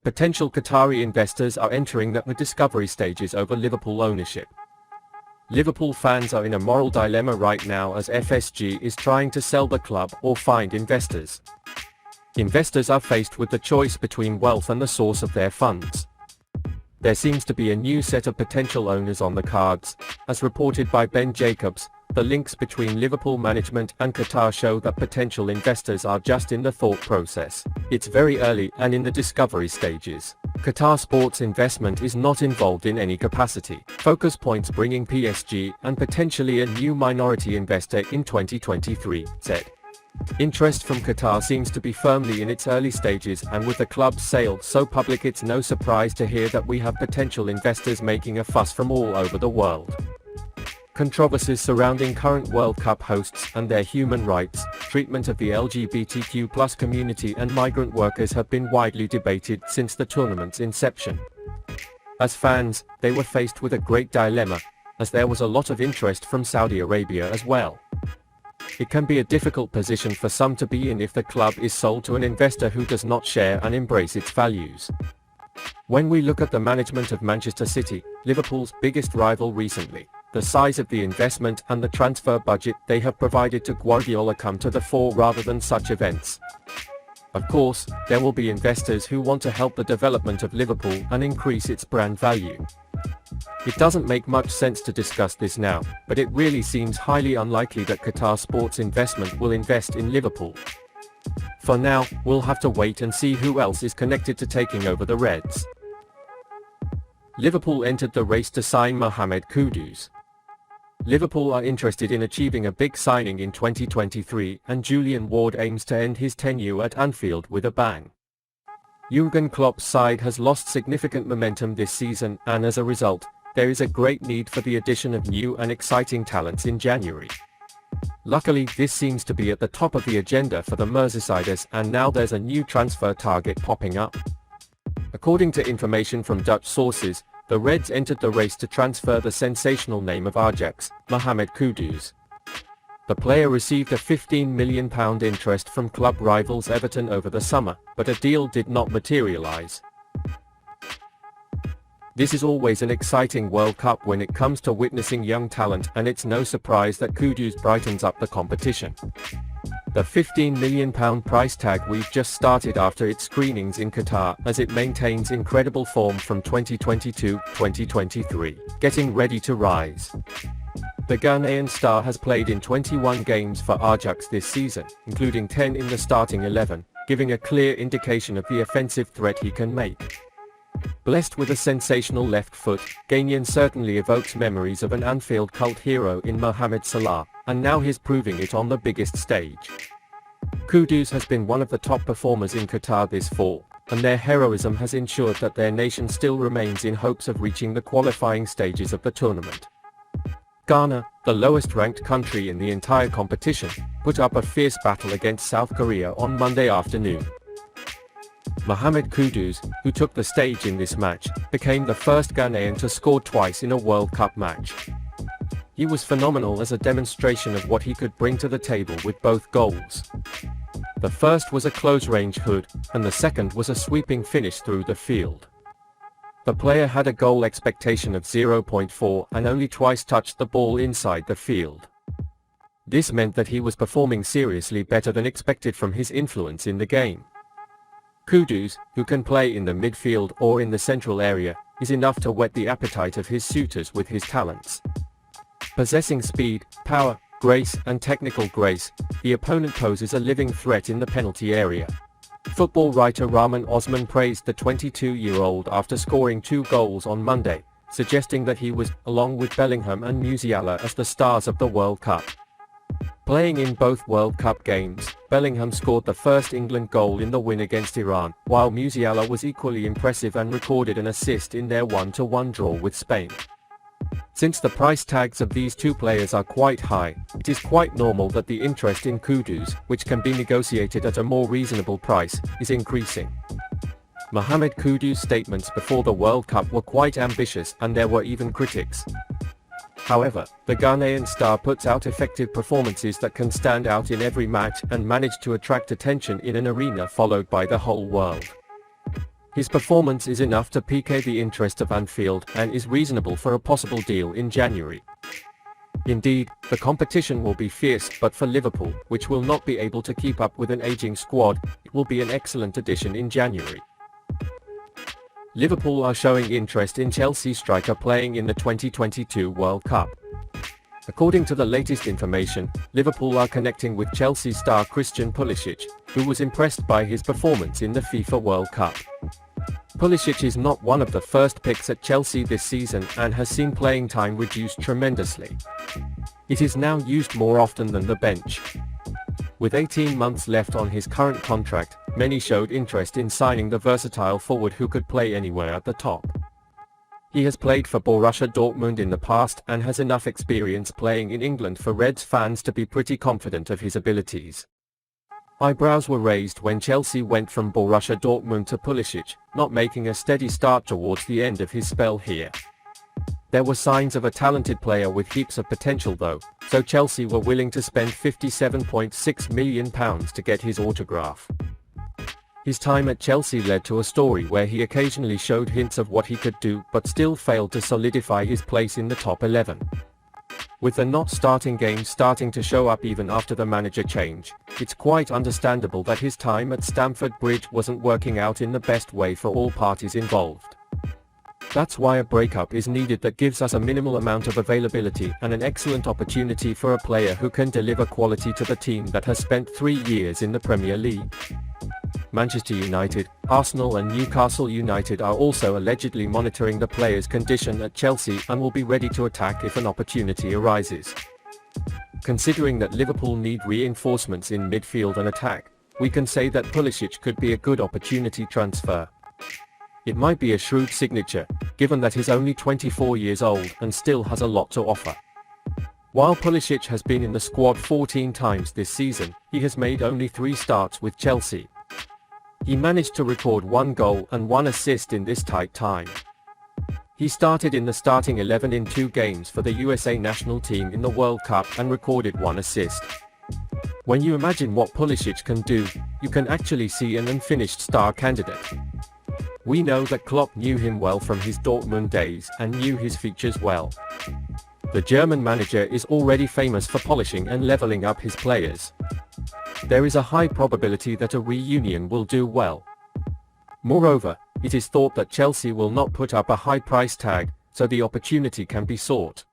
Potential Qatari investors are entering the discovery stages over Liverpool ownership. Liverpool fans are in a moral dilemma right now as FSG is trying to sell the club or find investors. Investors are faced with the choice between wealth and the source of their funds. There seems to be a new set of potential owners on the cards. As reported by Ben Jacobs, the links between Liverpool management and Qatar show that potential investors are just in the thought process. It's very early and in the discovery stages. Qatar Sports investment is not involved in any capacity. Focus points bringing PSG and potentially a new minority investor in 2023, said. Interest from Qatar seems to be firmly in its early stages, and with the club's sale so public, it's no surprise to hear that we have potential investors making a fuss from all over the world. Controversies surrounding current World Cup hosts and their human rights, treatment of the LGBTQ+ community and migrant workers have been widely debated since the tournament's inception. As fans, they were faced with a great dilemma, as there was a lot of interest from Saudi Arabia as well. It can be a difficult position for some to be in if the club is sold to an investor who does not share and embrace its values. When we look at the management of Manchester City, Liverpool's biggest rival recently, the size of the investment and the transfer budget they have provided to Guardiola come to the fore rather than such events. Of course, there will be investors who want to help the development of Liverpool and increase its brand value. It doesn't make much sense to discuss this now, but it really seems highly unlikely that Qatar Sports Investment will invest in Liverpool. For now, we'll have to wait and see who else is connected to taking over the Reds. Liverpool entered the race to sign Mohamed Kudus. Liverpool are interested in achieving a big signing in 2023, and Julian aims to end his tenure at Anfield with a bang. Jürgen Klopp's side has lost significant momentum this season, and as a result, there is a great need for the addition of new and exciting talents in January. Luckily, this seems to be at the top of the agenda for the Merseysiders, and now there's a new transfer target popping up. According to information from Dutch sources, the Reds entered the race to transfer the sensational name of Ajax, Mohamed Kudus. The player received a £15 million interest from club rivals Everton over the summer, but a deal did not materialise. This is always an exciting World Cup when it comes to witnessing young talent, and it's no surprise that Kudus brightens up the competition. The £15 million price tag we've just started after its screenings in Qatar, as it maintains incredible form from 2022-2023, getting ready to rise. The Ghanaian star has played in 21 games for Ajax this season, including 10 in the starting 11, giving a clear indication of the offensive threat he can make. Blessed with a sensational left foot, Ghanaian certainly evokes memories of an Anfield cult hero in Mohamed Salah, and now he's proving it on the biggest stage. Kudus has been one of the top performers in Qatar this fall, and their heroism has ensured that their nation still remains in hopes of reaching the qualifying stages of the tournament. Ghana, the lowest-ranked country in the entire competition, put up a fierce battle against South Korea on Monday afternoon. Mohamed Kudus, who took the stage in this match, became the first Ghanaian to score twice in a World Cup match. He was phenomenal as a demonstration of what he could bring to the table with both goals. The first was a close-range hood, and the second was a sweeping finish through the field. The player had a goal expectation of 0.4 and only twice touched the ball inside the field. This meant that he was performing seriously better than expected from his influence in the game. Kudus, who can play in the midfield or in the central area, is enough to whet the appetite of his suitors with his talents. Possessing speed, power, grace and technical grace, the opponent poses a living threat in the penalty area. Football writer Rahman Osman praised the 22-year-old after scoring 2 goals on Monday, suggesting that he was, along with Bellingham and Musiala, as the stars of the World Cup. Playing in both World Cup games, Bellingham scored the first England goal in the win against Iran, while Musiala was equally impressive and recorded an assist in their 1-1 draw with Spain. Since the price tags of these two players are quite high, it is quite normal that the interest in Kudus, which can be negotiated at a more reasonable price, is increasing. Mohamed Kudus' statements before the World Cup were quite ambitious, and there were even critics. However, the Ghanaian star puts out effective performances that can stand out in every match and manage to attract attention in an arena followed by the whole world. His performance is enough to pique the interest of Anfield and is reasonable for a possible deal in January. Indeed, the competition will be fierce, but for Liverpool, which will not be able to keep up with an aging squad, it will be an excellent addition in January. Liverpool are showing interest in Chelsea striker playing in the 2022 World Cup. According to the latest information, Liverpool are connecting with Chelsea star Christian Pulisic, who was impressed by his performance in the FIFA World Cup. Pulisic is not one of the first picks at Chelsea this season and has seen playing time reduced tremendously. It is now used more often than the bench. With 18 months left on his current contract, many showed interest in signing the versatile forward who could play anywhere at the top. He has played for Borussia Dortmund in the past and has enough experience playing in England for Reds fans to be pretty confident of his abilities. Eyebrows were raised when Chelsea went from Borussia Dortmund to Pulisic, not making a steady start towards the end of his spell here. There were signs of a talented player with heaps of potential though, so Chelsea were willing to spend £57.6 million to get his autograph. His time at Chelsea led to a story where he occasionally showed hints of what he could do but still failed to solidify his place in the top 11. With the not starting games starting to show up even after the manager change, it's quite understandable that his time at Stamford Bridge wasn't working out in the best way for all parties involved. That's why a breakup is needed that gives us a minimal amount of availability and an excellent opportunity for a player who can deliver quality to the team that has spent 3 years in the Premier League. Manchester United, Arsenal and Newcastle United are also allegedly monitoring the player's condition at Chelsea and will be ready to attack if an opportunity arises. Considering that Liverpool need reinforcements in midfield and attack, we can say that Pulisic could be a good opportunity transfer. It might be a shrewd signature, given that he's only 24 years old and still has a lot to offer. While Pulisic has been in the squad 14 times this season, he has made only 3 starts with Chelsea. He managed to record 1 goal and 1 assist in this tight time. He started in the starting 11 in 2 games for the USA national team in the World Cup and recorded 1 assist. When you imagine what Pulisic can do, you can actually see an unfinished star candidate. We know that Klopp knew him well from his Dortmund days and knew his features well. The German manager is already famous for polishing and leveling up his players. There is a high probability that a reunion will do well. Moreover, it is thought that Chelsea will not put up a high price tag, so the opportunity can be sought.